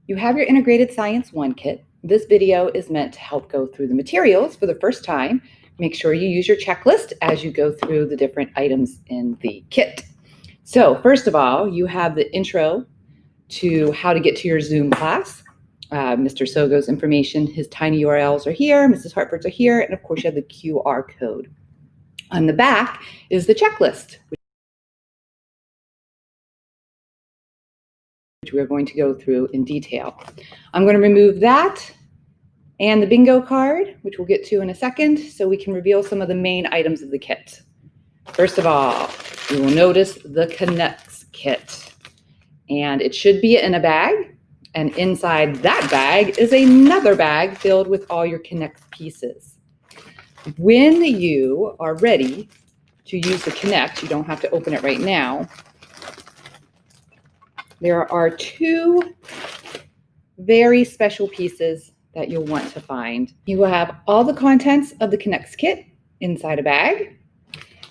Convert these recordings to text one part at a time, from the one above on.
You have your Integrated Science 1 kit. This video is meant to help go through the materials for the first time. Make sure you use your checklist as you go through the different items in the kit. So first of all, you have the intro to how to get to your Zoom class. Mr. Sogo's information, his tiny URLs are here, Mrs. Hartford's are here, and of course you have the QR code. On the back is the checklist, which we're going to go through in detail. I'm going to remove that and the bingo card, which we'll get to in a second, so we can reveal some of the main items of the kit. First of all, you will notice the Connects kit, and it should be in a bag, and inside that bag is another bag filled with all your Connects pieces. When you are ready to use the Connect, you don't have to open it right now. There are two very special pieces that you'll want to find. You will have all the contents of the Connects kit inside a bag,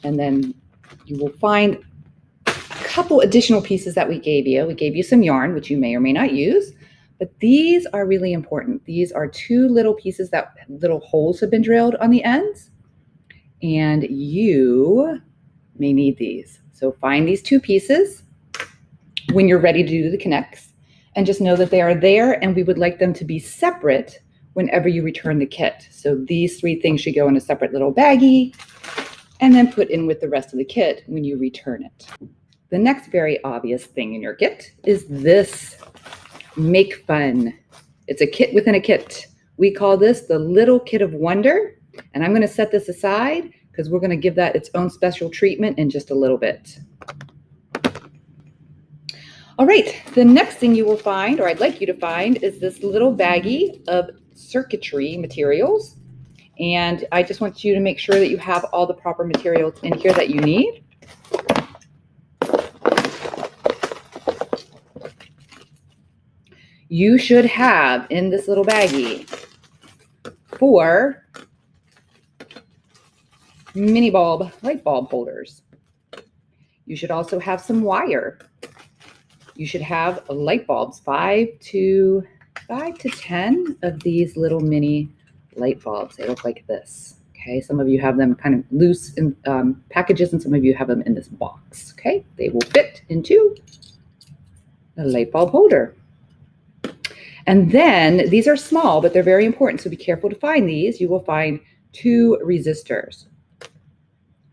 and then you will find a couple additional pieces that we gave you. We gave you some yarn, which you may or may not use, but these are really important. These are two little pieces that little holes have been drilled on the ends, and you may need these. So find these two pieces when you're ready to do the Connects, and just know that they are there, and we would like them to be separate whenever you return the kit. So these three things should go in a separate little baggie and then put in with the rest of the kit when you return it. The next very obvious thing in your kit is this Make Fun. It's a kit within a kit. We call this the Little Kit of Wonder, and I'm going to set this aside because we're going to give that its own special treatment in just a little bit. All right, the next thing you will find, or I'd like you to find, is this little baggie of circuitry materials. And I just want you to make sure that you have all the proper materials in here that you need. You should have in this little baggie 4 mini light bulb holders. You should also have some wire. You should have light bulbs, 5 to 10 of these little mini light bulbs. They look like this. Okay, some of you have them kind of loose in packages, and some of you have them in this box. Okay, they will fit into a light bulb holder. And then these are small, but they're very important, so be careful to find these. You will find 2 resistors.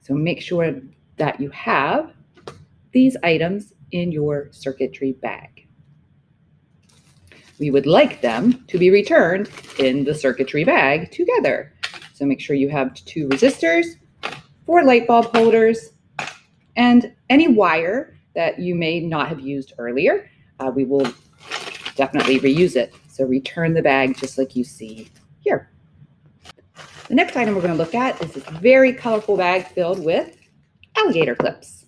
So make sure that you have these items in your circuitry bag. We would like them to be returned in the circuitry bag together. So make sure you have 2 resistors, 4 light bulb holders, and any wire that you may not have used earlier. We will definitely reuse it. So return the bag just like you see here. The next item we're going to look at is this very colorful bag filled with alligator clips.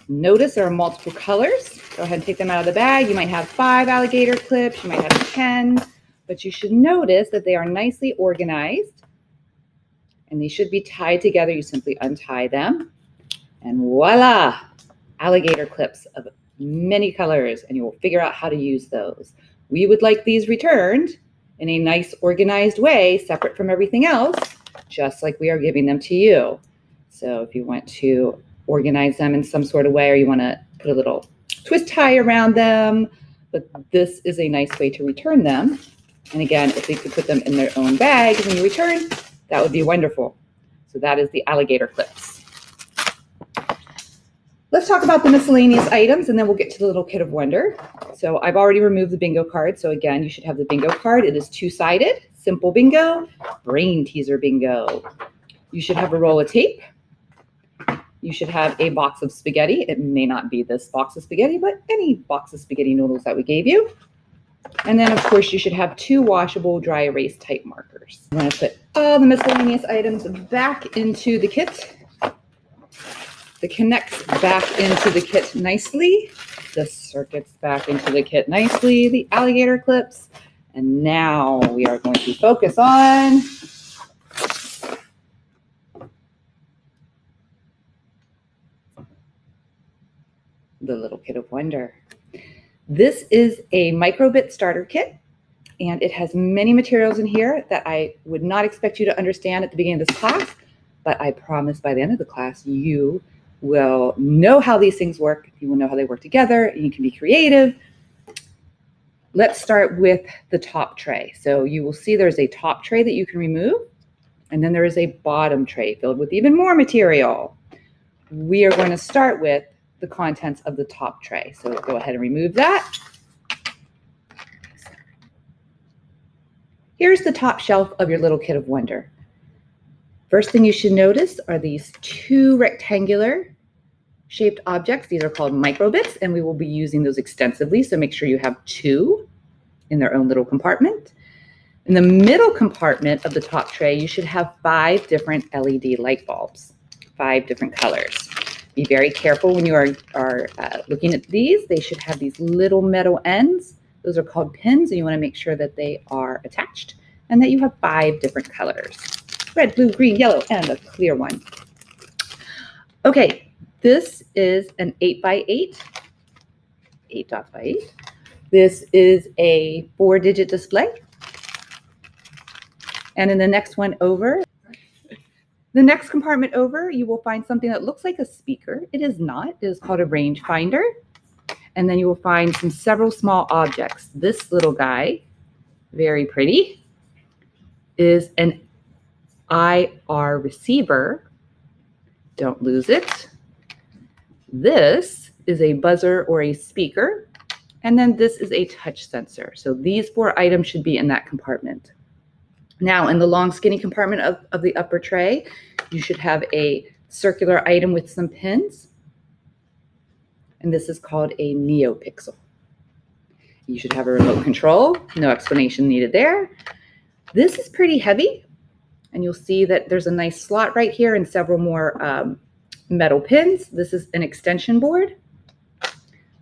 Notice there are multiple colors. Go ahead and take them out of the bag. You might have 5 alligator clips, you might have 10, but you should notice that they are nicely organized and they should be tied together. You simply untie them and voila, alligator clips of many colors, and you will figure out how to use those. We would like these returned in a nice organized way, separate from everything else, just like we are giving them to you. So if you want to organize them in some sort of way, or you want to put a little twist tie around them, but this is a nice way to return them. And again, if you could put them in their own bag when you return, that would be wonderful. So that is the alligator clips. Let's talk about the miscellaneous items, and then we'll get to the little kit of wonder. So I've already removed the bingo card. So again, you should have the bingo card. It is 2-sided, simple bingo, brain teaser bingo. You should have a roll of tape. You should have a box of spaghetti. It may not be this box of spaghetti, but any box of spaghetti noodles that we gave you. And then, of course, you should have 2 washable dry erase type markers. I'm going to put all the miscellaneous items back into the kit. The Connects back into the kit nicely. The circuits back into the kit nicely. The alligator clips. And now we are going to focus on the little kit of wonder. This is a microbit starter kit, and it has many materials in here that I would not expect you to understand at the beginning of this class, but I promise by the end of the class, you will know how these things work. You will know how they work together, and you can be creative. Let's start with the top tray. So you will see there's a top tray that you can remove, and then there is a bottom tray filled with even more material. We are going to start with the contents of the top tray. So go ahead and remove that. Here's the top shelf of your little kit of wonder. First thing you should notice are these two rectangular shaped objects. These are called microbits, and we will be using those extensively. So make sure you have two in their own little compartment. In the middle compartment of the top tray, you should have 5 different LED light bulbs, 5 different colors. Be very careful when you are looking at these. They should have these little metal ends. Those are called pins, and you want to make sure that they are attached and that you have 5 different colors. Red, blue, green, yellow, and a clear one. Okay, this is an 8x8, 8 dots by 8. This is a 4-digit display. And in the next one over, the next compartment over, you will find something that looks like a speaker. It is not. It is called a range finder. And then you will find several small objects. This little guy, very pretty, is an IR receiver. Don't lose it. This is a buzzer or a speaker. And then this is a touch sensor. So these 4 items should be in that compartment. Now, in the long, skinny compartment of the upper tray, you should have a circular item with some pins. And this is called a NeoPixel. You should have a remote control. No explanation needed there. This is pretty heavy. And you'll see that there's a nice slot right here and several more metal pins. This is an extension board,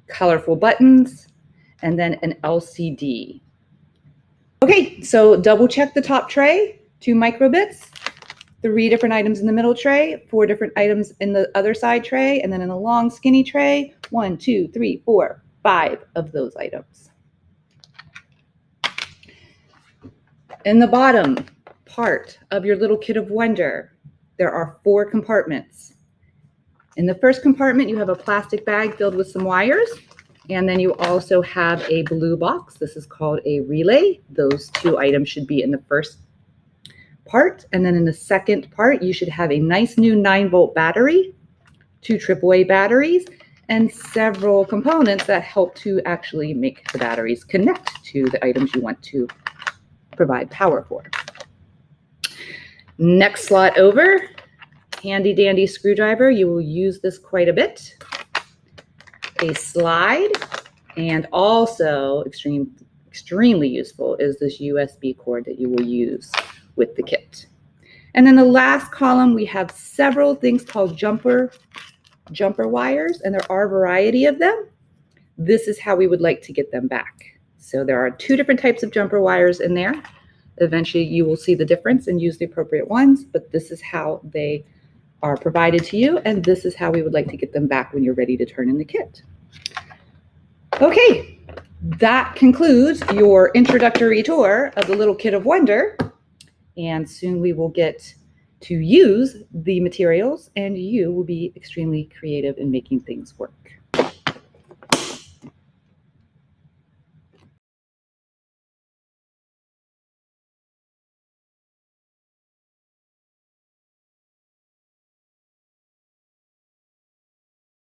colorful buttons, and then an LCD. Okay, so double check the top tray, 2 microbits, 3 different items in the middle tray, 4 different items in the other side tray, and then in the long skinny tray, 1, 2, 3, 4, 5 of those items. In the bottom part of your little kit of wonder, there are 4 compartments. In the first compartment, you have a plastic bag filled with some wires. And then you also have a blue box. This is called a relay. Those 2 items should be in the first part. And then in the second part, you should have a nice new 9-volt battery, 2 AAA batteries, and several components that help to actually make the batteries connect to the items you want to provide power for. Next slot over, handy dandy screwdriver. You will use this quite a bit. A slide, and also extremely useful is this USB cord that you will use with the kit. And then the last column, we have several things called jumper wires, and there are a variety of them. This is how we would like to get them back. So there are 2 different types of jumper wires in there. Eventually you will see the difference and use the appropriate ones, but this is how they are provided to you, and this is how we would like to get them back when you're ready to turn in the kit. Okay, that concludes your introductory tour of the little kit of wonder, and soon we will get to use the materials, and you will be extremely creative in making things work.